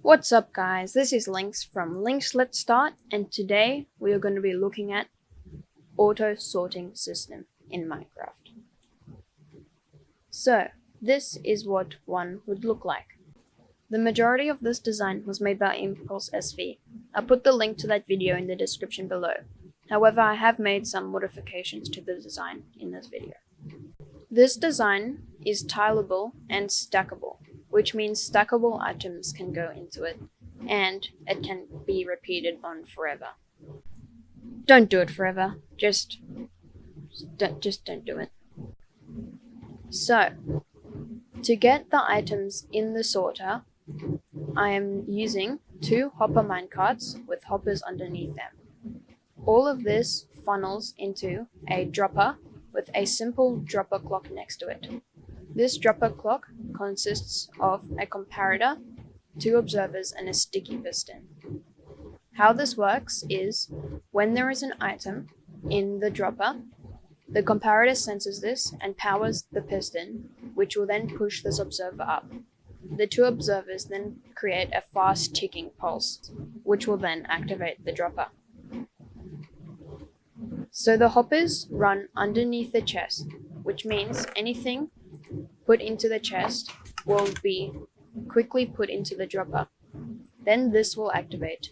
What's up guys, this is Lynx from Lynx Let's Start, and today we are going to be looking at auto sorting system in Minecraft. So this is what one would look like. The majority of this design was made by Impulse SV. I'll put the link to that video in the description below. However, I have made some modifications to the design in this video. This design is tileable and stackable, which means stackable items can go into it, and it can be repeated on forever. Don't do it forever, just don't do it. So, to get the items in the sorter, I am using 2 hopper minecarts with hoppers underneath them. All of this funnels into a dropper with a simple dropper clock next to it. This dropper clock consists of a comparator, 2 observers, and a sticky piston. How this works is, when there is an item in the dropper, the comparator senses this and powers the piston, which will then push this observer up. The 2 observers then create a fast ticking pulse, which will then activate the dropper. So the hoppers run underneath the chest, which means anything put into the chest will be quickly put into the dropper. Then this will activate,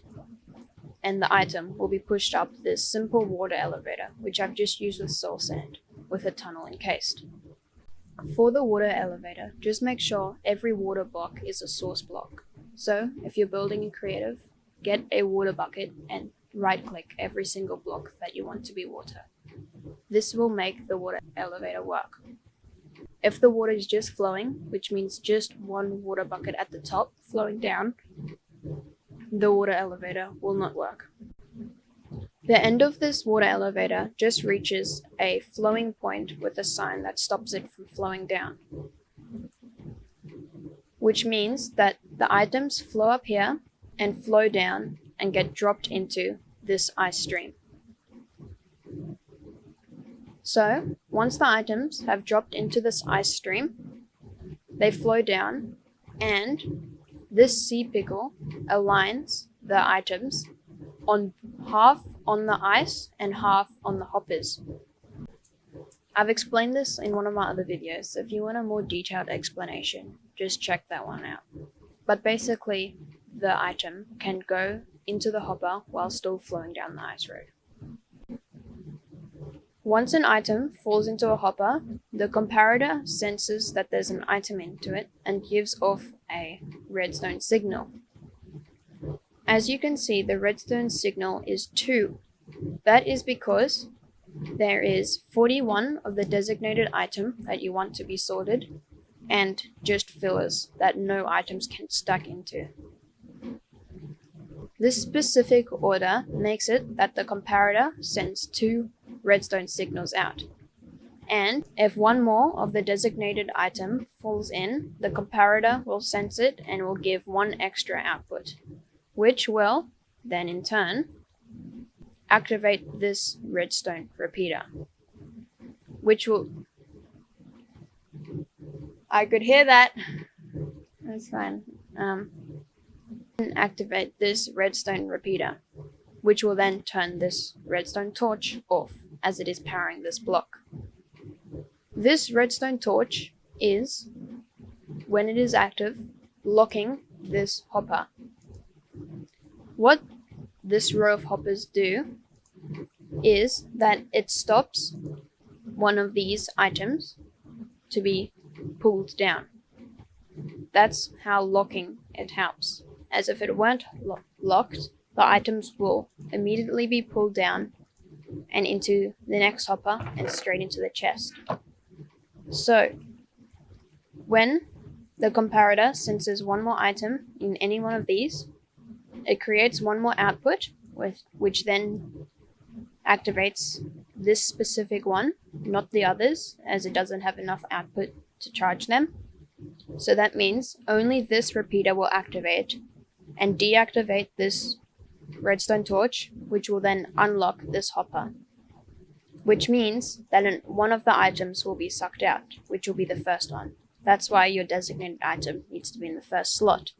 and the item will be pushed up this simple water elevator, which I've just used with soul sand, with a tunnel encased. For the water elevator, just make sure every water block is a source block. So if you're building in creative, get a water bucket and right click every single block that you want to be water. This will make the water elevator work. If the water is just flowing, which means just one water bucket at the top flowing down, the water elevator will not work. The end of this water elevator just reaches a flowing point with a sign that stops it from flowing down, which means that the items flow up here and flow down and get dropped into this ice stream. So, once the items have dropped into this ice stream, they flow down, and this sea pickle aligns the items on half on the ice and half on the hoppers. I've explained this in one of my other videos, so if you want a more detailed explanation, just check that one out. But basically, the item can go into the hopper while still flowing down the ice road. Once an item falls into a hopper, the comparator senses that there's an item into it and gives off a redstone signal. As you can see, the redstone signal is 2. That is because there is 41 of the designated item that you want to be sorted, and just fillers that no items can stack into. This specific order makes it that the comparator sends 2 redstone signals out. And if one more of the designated item falls in, the comparator will sense it and will give 1 extra output, which will then in turn activate this redstone repeater, which will... I could hear that. That's fine. Activate this redstone repeater, which will then turn this redstone torch off as it is powering this block. This redstone torch is, when it is active, locking this hopper. What this row of hoppers do is that it stops one of these items to be pulled down. That's how locking it helps, as if it weren't locked, the items will immediately be pulled down and into the next hopper and straight into the chest. So, when the comparator senses one more item in any one of these, it creates one more output, which then activates this specific one, not the others, as it doesn't have enough output to charge them. So that means only this repeater will activate and deactivate this redstone torch, which will then unlock this hopper, which means that one of the items will be sucked out, which will be the first one. That's why your designated item needs to be in the first slot.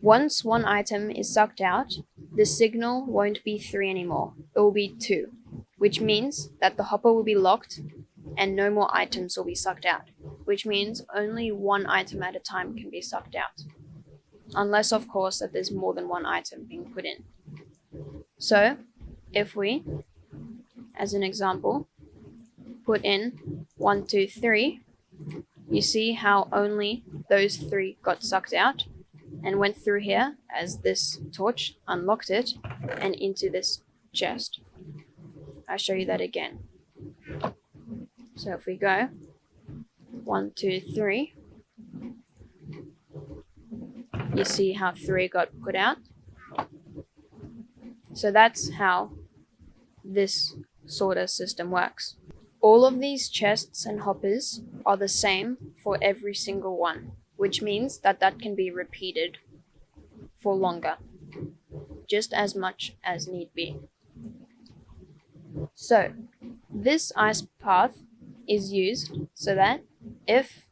Once one item is sucked out, the signal won't be 3 anymore, it will be 2, which means that the hopper will be locked and no more items will be sucked out, which means only one item at a time can be sucked out. Unless, of course, that there's more than one item being put in. So, if we, as an example, put in 1, 2, 3, you see how only those 3 got sucked out and went through here as this torch unlocked it and into this chest. I'll show you that again. So if we go 1, 2, 3, you see how 3 got put out. So that's how this sort of system works. All of these chests and hoppers are the same for every single one, which means that that can be repeated for longer, just as much as need be. So, this ice path is used so that if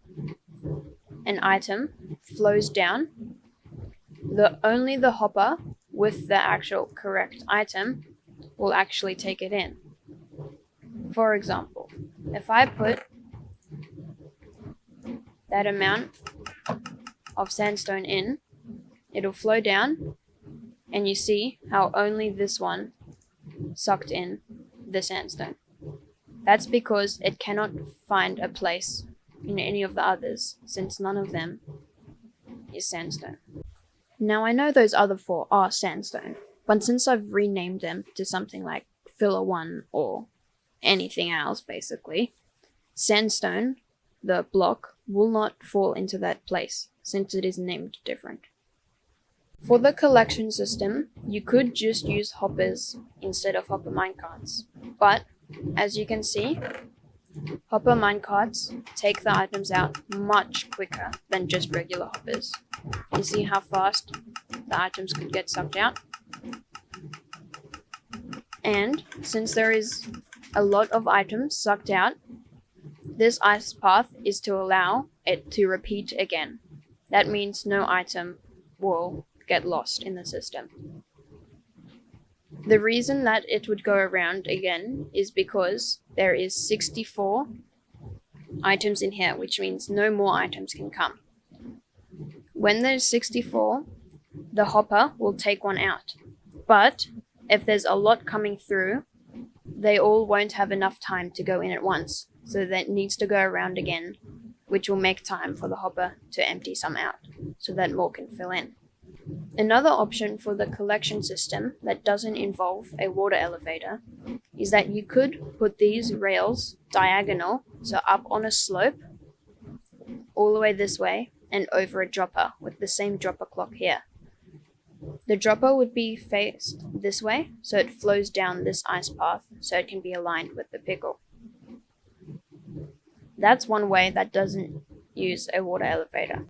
an item flows down, only the hopper with the actual correct item will actually take it in. For example, if I put that amount of sandstone in, it'll flow down, and you see how only this one sucked in the sandstone. That's because it cannot find a place in any of the others, since none of them is sandstone. Now I know those other 4 are sandstone, but since I've renamed them to something like filler 1 or anything else basically, sandstone, the block, will not fall into that place since it is named different. For the collection system, you could just use hoppers instead of hopper minecarts, but as you can see, hopper minecarts take the items out much quicker than just regular hoppers. You see how fast the items could get sucked out? And since there is a lot of items sucked out, this ice path is to allow it to repeat again. That means no item will get lost in the system. The reason that it would go around again is because there is 64 items in here, which means no more items can come. When there's 64, the hopper will take one out. But if there's a lot coming through, they all won't have enough time to go in at once, so that needs to go around again, which will make time for the hopper to empty some out, so that more can fill in. Another option for the collection system that doesn't involve a water elevator is that you could put these rails diagonal, so up on a slope, all the way this way, and over a dropper with the same dropper clock here. The dropper would be faced this way, so it flows down this ice path, so it can be aligned with the pickle. That's one way that doesn't use a water elevator.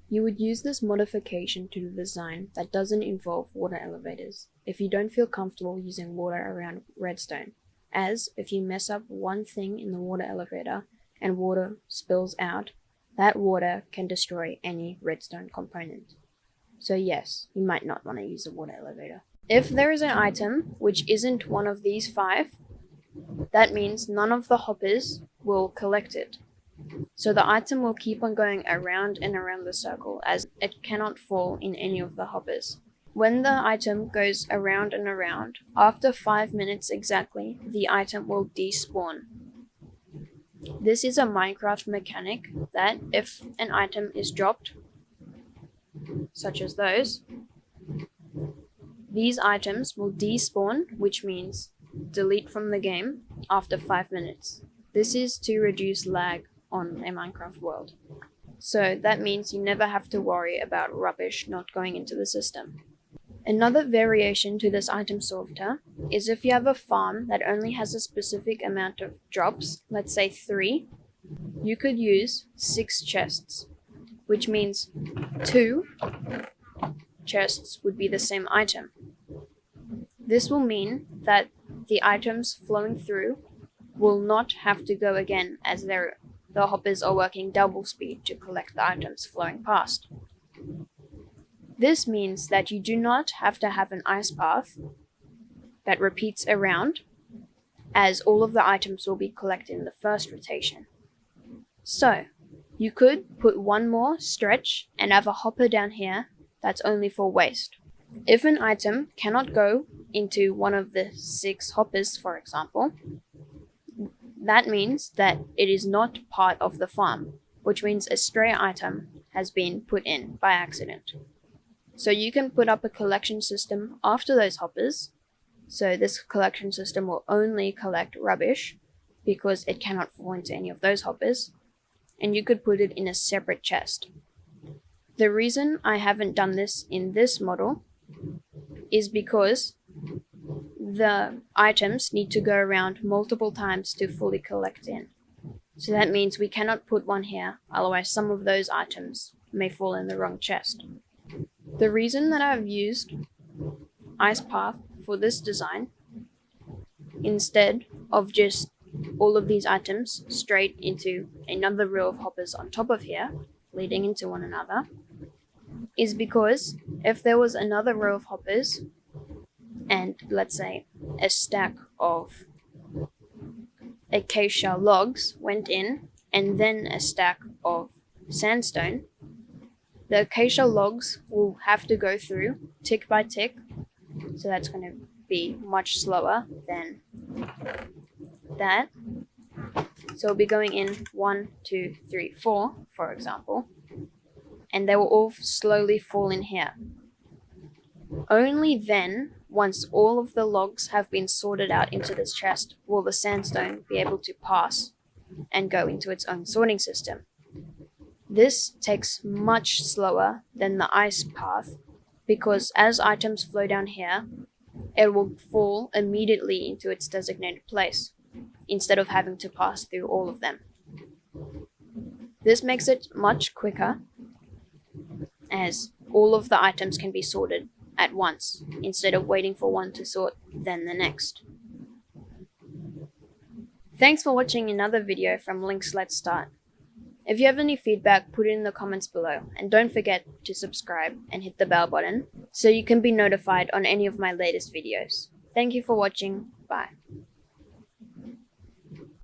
You would use this modification to the design that doesn't involve water elevators if you don't feel comfortable using water around redstone, as if you mess up one thing in the water elevator and water spills out, that water can destroy any redstone component. So yes, you might not want to use a water elevator. If there is an item which isn't one of these 5, that means none of the hoppers will collect it. So the item will keep on going around and around the circle as it cannot fall in any of the hoppers. When the item goes around and around, after 5 minutes exactly, the item will despawn. This is a Minecraft mechanic that if an item is dropped, such as those, these items will despawn, which means delete from the game after 5 minutes. This is to reduce lag on a Minecraft world. So that means you never have to worry about rubbish not going into the system. Another variation to this item sorter is if you have a farm that only has a specific amount of drops, let's say 3, you could use 6 chests, which means 2 chests would be the same item. This will mean that the items flowing through will not have to go again, as the hoppers are working double speed to collect the items flowing past. This means that you do not have to have an ice path that repeats around, as all of the items will be collected in the first rotation. So, you could put one more stretch and have a hopper down here that's only for waste. If an item cannot go into one of the 6 hoppers, for example, that means that it is not part of the farm, which means a stray item has been put in by accident. So you can put up a collection system after those hoppers, so this collection system will only collect rubbish because it cannot fall into any of those hoppers, and you could put it in a separate chest. The reason I haven't done this in this model is because the items need to go around multiple times to fully collect in. So that means we cannot put one here, otherwise some of those items may fall in the wrong chest. The reason that I've used Ice Path for this design, instead of just all of these items straight into another row of hoppers on top of here, leading into one another, is because if there was another row of hoppers and let's say a stack of acacia logs went in and then a stack of sandstone, the acacia logs will have to go through tick by tick, so that's going to be much slower than that. So it'll be going in 1, 2, 3, 4, for example, and they will all slowly fall in here. Only then, once all of the logs have been sorted out into this chest, will the sandstone be able to pass and go into its own sorting system. This takes much slower than the ice path because as items flow down here, it will fall immediately into its designated place instead of having to pass through all of them. This makes it much quicker as all of the items can be sorted at once instead of waiting for one to sort then the next. Thanks for watching another video from Link's Let's Start. If you have any feedback, put it in the comments below, and don't forget to subscribe and hit the bell button so you can be notified on any of my latest videos. Thank you for watching. Bye.